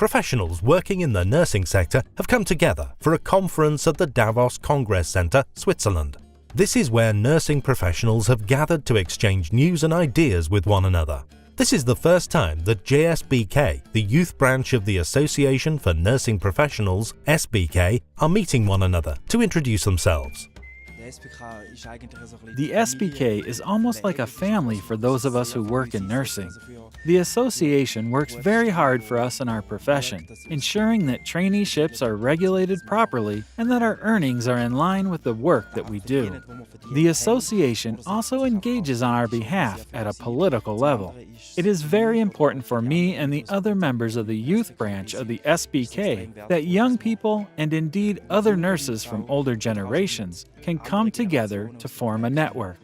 professionals working in the nursing sector have come together for a conference at the Davos Congress Centre, Switzerland. This is where nursing professionals have gathered to exchange news and ideas with one another. This is the first time that JSBK, the youth branch of the Association for Nursing Professionals, SBK, are meeting one another to introduce themselves. The SBK is almost like a family for those of us who work in nursing. The association works very hard for us in our profession, ensuring that traineeships are regulated properly and that our earnings are in line with the work that we do. The association also engages on our behalf at a political level. It is very important for me and the other members of the youth branch of the SBK that young people, and indeed other nurses from older generations, can come together to form a network.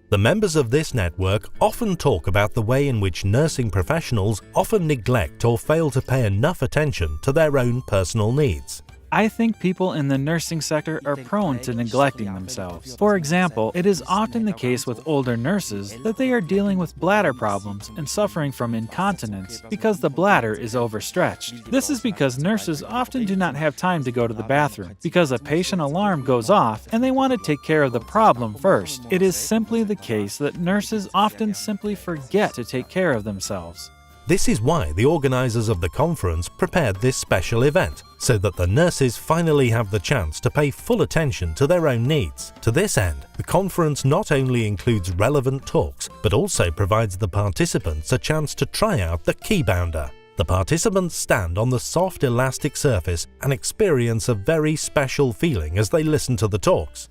The members of this network often talk about the way in which nursing professionals often neglect or fail to pay enough attention to their own personal needs. I think people in the nursing sector are prone to neglecting themselves. For example, it is often the case with older nurses that they are dealing with bladder problems and suffering from incontinence because the bladder is overstretched. This is because nurses often do not have time to go to the bathroom because a patient alarm goes off and they want to take care of the problem first. It is simply the case that nurses often simply forget to take care of themselves. This is why the organizers of the conference prepared this special event, so that the nurses finally have the chance to pay full attention to their own needs. To this end, the conference not only includes relevant talks, but also provides the participants a chance to try out the kybounder. The participants stand on the soft elastic surface and experience a very special feeling as they listen to the talks.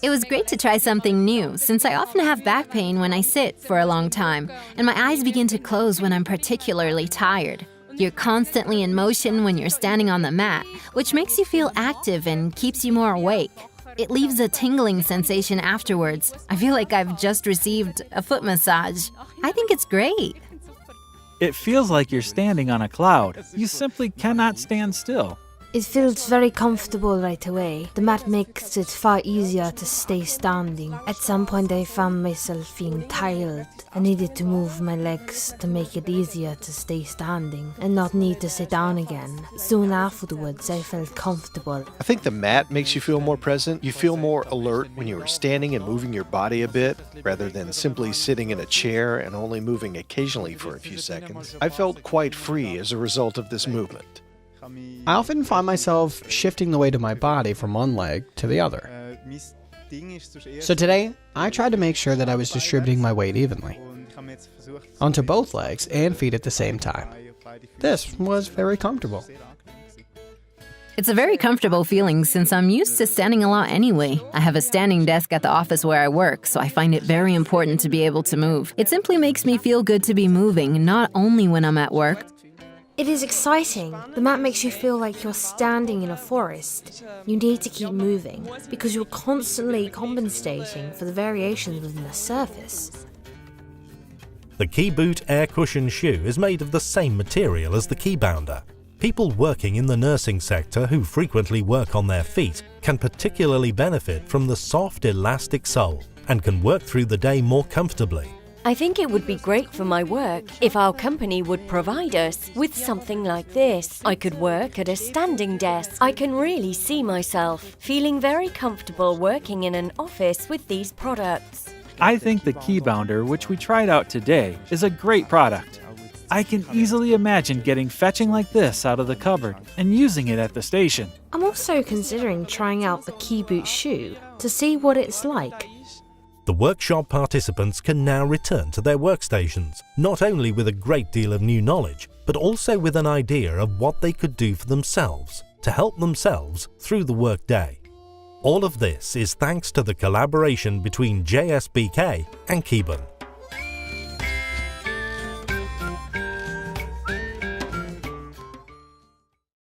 It was great to try something new, since I often have back pain when I sit for a long time, and my eyes begin to close when I'm particularly tired. You're constantly in motion when you're standing on the mat, which makes you feel active and keeps you more awake. It leaves a tingling sensation afterwards. I feel like I've just received a foot massage. I think it's great. It feels like you're standing on a cloud. You simply cannot stand still. It feels very comfortable right away. The mat makes it far easier to stay standing. At some point I found myself feeling tired. I needed to move my legs to make it easier to stay standing and not need to sit down again. Soon afterwards I felt comfortable. I think the mat makes you feel more present. You feel more alert when you are standing and moving your body a bit, rather than simply sitting in a chair and only moving occasionally for a few seconds. I felt quite free as a result of this movement. I often find myself shifting the weight of my body from one leg to the other. So today, I tried to make sure that I was distributing my weight evenly onto both legs and feet at the same time. This was very comfortable. It's a very comfortable feeling since I'm used to standing a lot anyway. I have a standing desk at the office where I work, so I find it very important to be able to move. It simply makes me feel good to be moving, not only when I'm at work. It is exciting. The mat makes you feel like you're standing in a forest. You need to keep moving because you're constantly compensating for the variations within the surface. The Keyboot air cushion shoe is made of the same material as the keybounder. People working in the nursing sector who frequently work on their feet can particularly benefit from the soft elastic sole and can work through the day more comfortably. I think it would be great for my work if our company would provide us with something like this. I could work at a standing desk. I can really see myself feeling very comfortable working in an office with these products. I think the keybounder, which we tried out today, is a great product. I can easily imagine getting fetching like this out of the cupboard and using it at the station. I'm also considering trying out the keyboot shoe to see what it's like. The workshop participants can now return to their workstations, not only with a great deal of new knowledge, but also with an idea of what they could do for themselves to help themselves through the workday. All of this is thanks to the collaboration between JSBK and kybun.